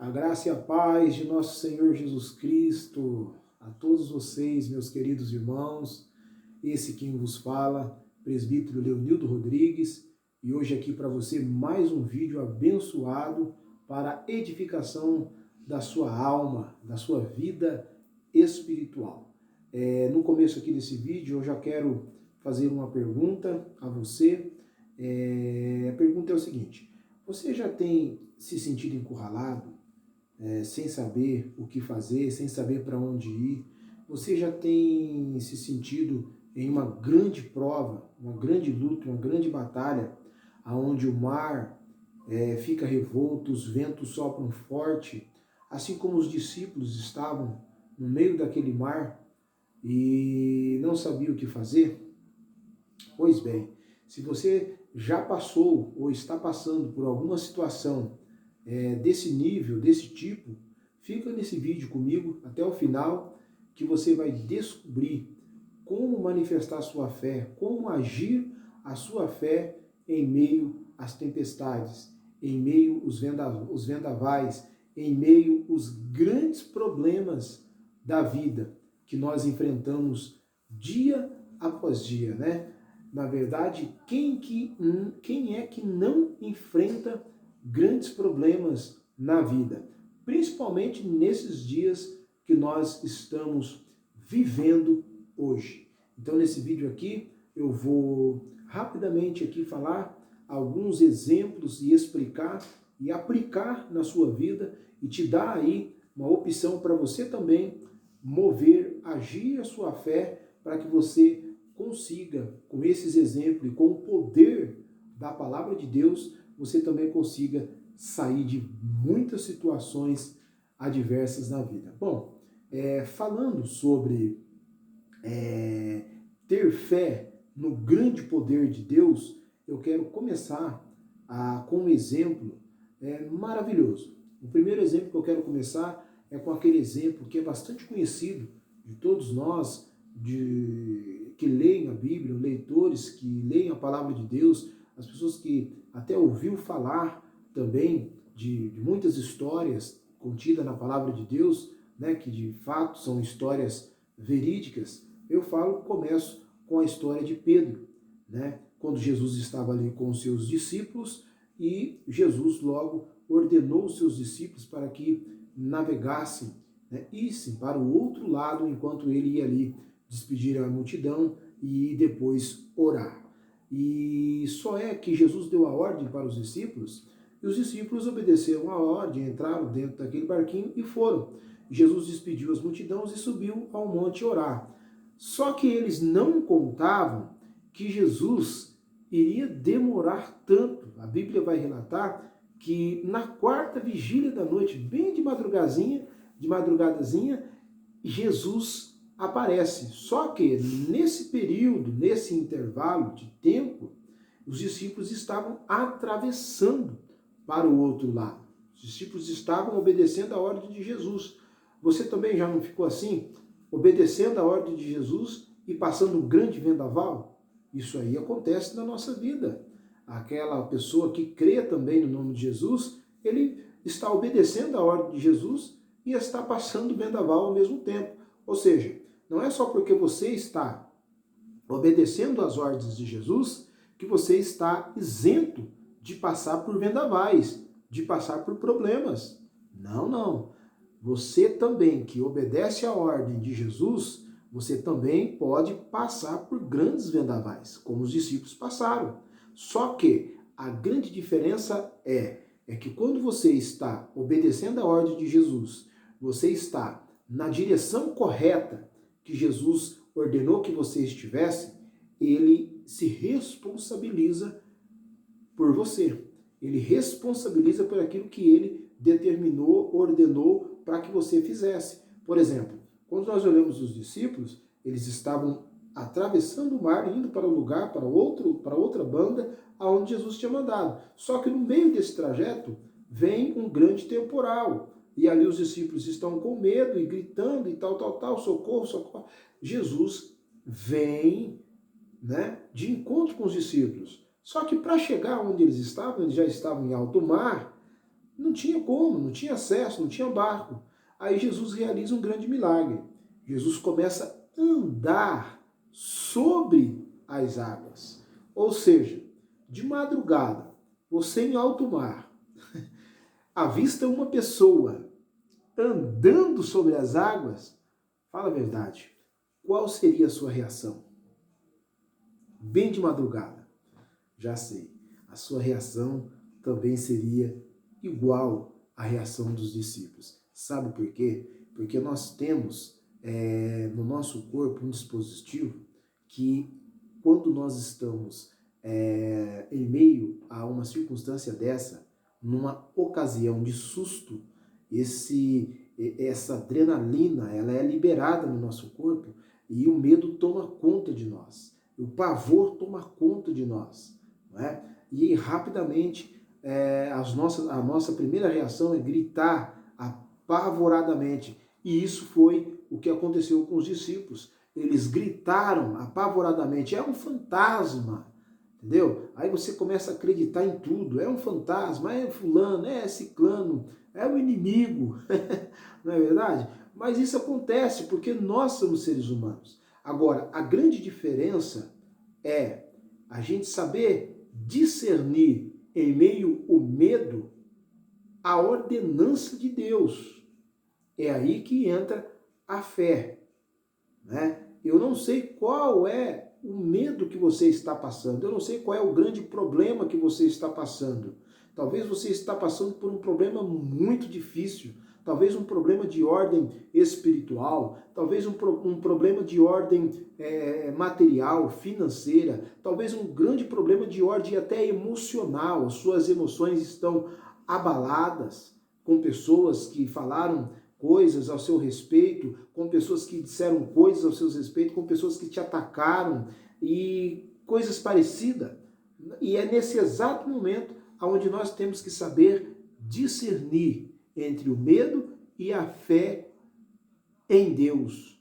A graça e a paz de nosso Senhor Jesus Cristo a todos vocês, meus queridos irmãos. Esse quem vos fala, presbítero Leonildo Rodrigues, e hoje aqui para você mais um vídeo abençoado para a edificação da sua alma, da sua vida espiritual. No começo aqui desse vídeo eu já quero fazer uma pergunta a você. A pergunta é o seguinte: você já tem se sentido encurralado? Sem saber o que fazer, sem saber para onde ir? Você já tem se sentido em uma grande prova, uma grande luta, uma grande batalha, aonde o mar fica revolto, os ventos sopram forte, assim como os discípulos estavam no meio daquele mar e não sabiam o que fazer? Pois bem, se você já passou ou está passando por alguma situação desse nível, desse tipo, fica nesse vídeo comigo até o final, que você vai descobrir como manifestar a sua fé, como agir a sua fé em meio às tempestades, em meio aos vendavais, em meio aos grandes problemas da vida que nós enfrentamos dia após dia, né? Na verdade, quem é que não enfrenta grandes problemas na vida, principalmente nesses dias que nós estamos vivendo hoje? Então, nesse vídeo aqui, eu vou rapidamente aqui falar alguns exemplos e explicar e aplicar na sua vida e te dar aí uma opção para você também mover, agir a sua fé para que você consiga, com esses exemplos e com o poder da palavra de Deus, você também consiga sair de muitas situações adversas na vida. Bom, falando sobre ter fé no grande poder de Deus, eu quero começar com um exemplo maravilhoso. O primeiro exemplo que eu quero começar é com aquele exemplo que é bastante conhecido de todos nós, que leem a Bíblia, leitores que leem a palavra de Deus, as pessoas que até ouviu falar também de muitas histórias contidas na palavra de Deus, né, que de fato são histórias verídicas. Começo com a história de Pedro, né, quando Jesus estava ali com os seus discípulos e Jesus logo ordenou os seus discípulos para que navegassem, né, issem para o outro lado enquanto ele ia ali despedir a multidão e depois orar. E só é que Jesus deu a ordem para os discípulos, e os discípulos obedeceram a ordem, entraram dentro daquele barquinho e foram. Jesus despediu as multidões e subiu ao monte orar. Só que eles não contavam que Jesus iria demorar tanto. A Bíblia vai relatar que na quarta vigília da noite, bem de madrugadazinha, Jesus aparece. Só que nesse período, nesse intervalo de tempo, os discípulos estavam atravessando para o outro lado. Os discípulos estavam obedecendo a ordem de Jesus. Você também já não ficou assim? Obedecendo a ordem de Jesus e passando um grande vendaval? Isso aí acontece na nossa vida. Aquela pessoa que crê também no nome de Jesus, ele está obedecendo a ordem de Jesus e está passando o vendaval ao mesmo tempo. Ou seja, não é só porque você está obedecendo às ordens de Jesus que você está isento de passar por vendavais, de passar por problemas. Não, não. Você também que obedece à ordem de Jesus, você também pode passar por grandes vendavais, como os discípulos passaram. Só que a grande diferença é que quando você está obedecendo à ordem de Jesus, você está na direção correta que Jesus ordenou que você estivesse, ele se responsabiliza por você. Ele responsabiliza por aquilo que ele determinou, ordenou para que você fizesse. Por exemplo, quando nós olhamos os discípulos, eles estavam atravessando o mar, indo para um lugar, para outra banda, aonde Jesus tinha mandado. Só que no meio desse trajeto vem um grande temporal. E ali os discípulos estão com medo e gritando e tal, socorro, socorro. Jesus vem, né, de encontro com os discípulos. Só que para chegar onde eles já estavam em alto mar, Não tinha como, não tinha acesso, não tinha barco. Aí Jesus realiza um grande milagre. Jesus começa a andar sobre as águas. Ou seja, de madrugada, você em alto mar, avista uma pessoa andando sobre as águas, fala a verdade, qual seria a sua reação? Bem de madrugada, já sei, a sua reação também seria igual à reação dos discípulos. Sabe por quê? Porque nós temos no nosso corpo um dispositivo que, quando nós estamos em meio a uma circunstância dessa, numa ocasião de susto, essa adrenalina ela é liberada no nosso corpo e o medo toma conta de nós, o pavor toma conta de nós, não é? E rapidamente a nossa primeira reação é gritar apavoradamente, e isso foi o que aconteceu com os discípulos. Eles gritaram apavoradamente, é um fantasma, entendeu? Aí você começa a acreditar em tudo, é um fantasma, é fulano, é ciclano, é o inimigo, não é verdade? Mas isso acontece porque nós somos seres humanos. Agora, a grande diferença é a gente saber discernir em meio ao medo a ordenança de Deus. É aí que entra a fé, né? Eu não sei qual é o medo que você está passando, eu não sei qual é o grande problema que você está passando. Talvez você está passando por um problema muito difícil, talvez um problema de ordem espiritual, talvez um problema de ordem material, financeira, talvez um grande problema de ordem até emocional. As suas emoções estão abaladas com pessoas que falaram coisas ao seu respeito, com pessoas que disseram coisas ao seu respeito, com pessoas que te atacaram e coisas parecidas. E é nesse exato momento onde nós temos que saber discernir entre o medo e a fé em Deus,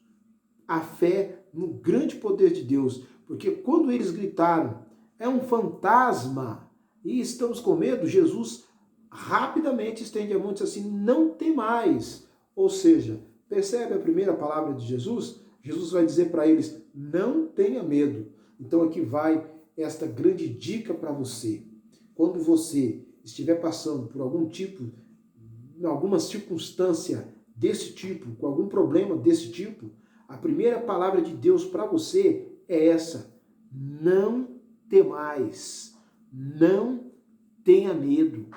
a fé no grande poder de Deus, porque quando eles gritaram, é um fantasma e estamos com medo, Jesus rapidamente estende a mão e diz assim, não temais. Ou seja, percebe a primeira palavra de Jesus? Jesus vai dizer para eles, não tenha medo. Então aqui vai esta grande dica para você. Quando você estiver passando por alguma circunstância desse tipo, com algum problema desse tipo, a primeira palavra de Deus para você é essa, não temais, não tenha medo.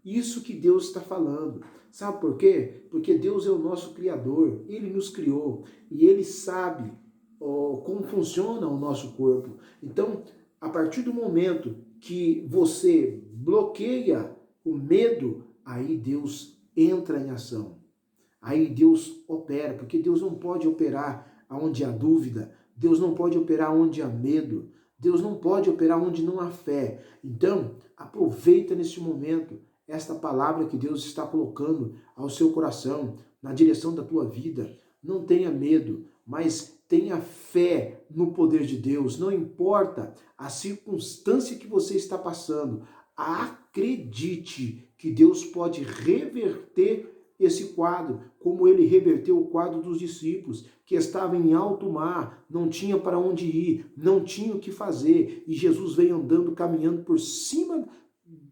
Isso que Deus está falando. Sabe por quê? Porque Deus é o nosso Criador, Ele nos criou e Ele sabe como funciona o nosso corpo. Então, a partir do momento que você bloqueia o medo, aí Deus entra em ação. Aí Deus opera, porque Deus não pode operar onde há dúvida, Deus não pode operar onde há medo, Deus não pode operar onde não há fé. Então, aproveita neste momento esta palavra que Deus está colocando ao seu coração, na direção da tua vida. Não tenha medo, mas tenha fé no poder de Deus. Não importa a circunstância que você está passando, acredite que Deus pode reverter esse quadro, como ele reverteu o quadro dos discípulos, que estavam em alto mar, não tinha para onde ir, não tinha o que fazer, e Jesus veio andando, caminhando por cima,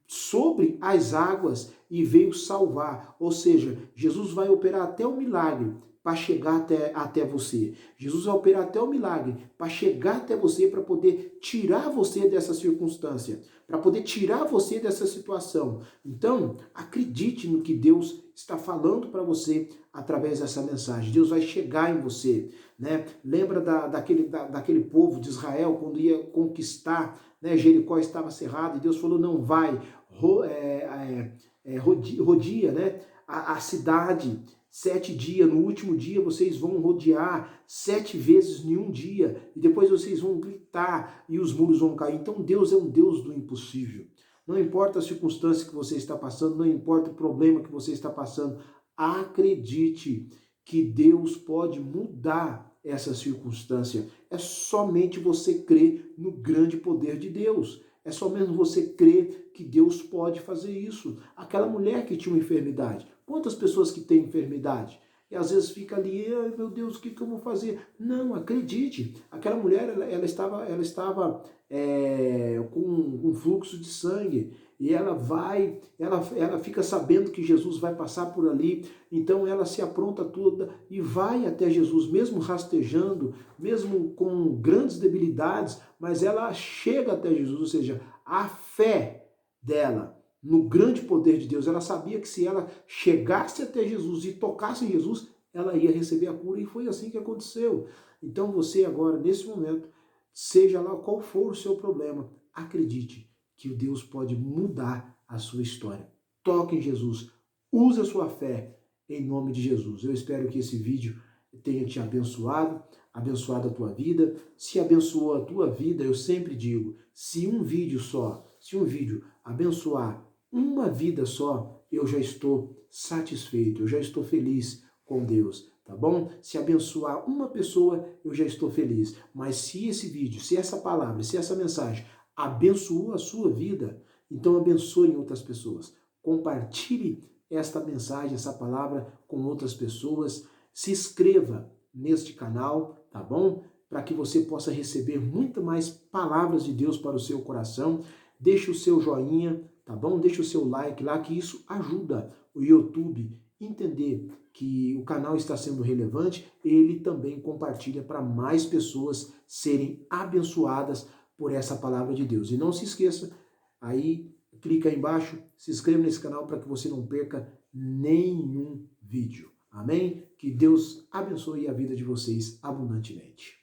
sobre as águas e veio salvar. Ou seja, Jesus vai operar até o milagre para chegar até você. Jesus vai operar até o milagre para chegar até você, para poder tirar você dessa circunstância, para poder tirar você dessa situação. Então, acredite no que Deus está falando para você através dessa mensagem. Deus vai chegar em você, né? Lembra daquele povo de Israel quando ia conquistar, né? Jericó estava cerrado e Deus falou, não vai, rodia, né? A cidade 7 dias, no último dia vocês vão rodear 7 vezes em um dia, e depois vocês vão gritar e os muros vão cair. Então Deus é um Deus do impossível. Não importa a circunstância que você está passando, não importa o problema que você está passando, acredite que Deus pode mudar essa circunstância. É somente você crer no grande poder de Deus. É só mesmo você crer que Deus pode fazer isso. Aquela mulher que tinha uma enfermidade. Quantas pessoas que têm enfermidade? E às vezes fica ali, meu Deus, o que eu vou fazer? Não, acredite. Aquela mulher, ela estava com um fluxo de sangue. E ela fica sabendo que Jesus vai passar por ali, então ela se apronta toda e vai até Jesus, mesmo rastejando, mesmo com grandes debilidades, mas ela chega até Jesus, ou seja, a fé dela no grande poder de Deus, ela sabia que se ela chegasse até Jesus e tocasse em Jesus, ela ia receber a cura, e foi assim que aconteceu. Então você agora, nesse momento, seja lá qual for o seu problema, acredite que o Deus pode mudar a sua história. Toque em Jesus, use a sua fé em nome de Jesus. Eu espero que esse vídeo tenha te abençoado a tua vida. Se abençoou a tua vida, eu sempre digo, se um vídeo abençoar uma vida só, eu já estou satisfeito, eu já estou feliz com Deus, tá bom? Se abençoar uma pessoa, eu já estou feliz. Mas se esse vídeo, se essa palavra, se essa mensagem abençoou a sua vida, então abençoe outras pessoas. Compartilhe esta mensagem, essa palavra com outras pessoas. Se inscreva neste canal, tá bom? Para que você possa receber muito mais palavras de Deus para o seu coração. Deixe o seu joinha, tá bom? Deixe o seu like lá, que isso ajuda o YouTube a entender que o canal está sendo relevante. Ele também compartilha para mais pessoas serem abençoadas por essa palavra de Deus. E não se esqueça, aí clica aí embaixo, se inscreva nesse canal para que você não perca nenhum vídeo. Amém? Que Deus abençoe a vida de vocês abundantemente.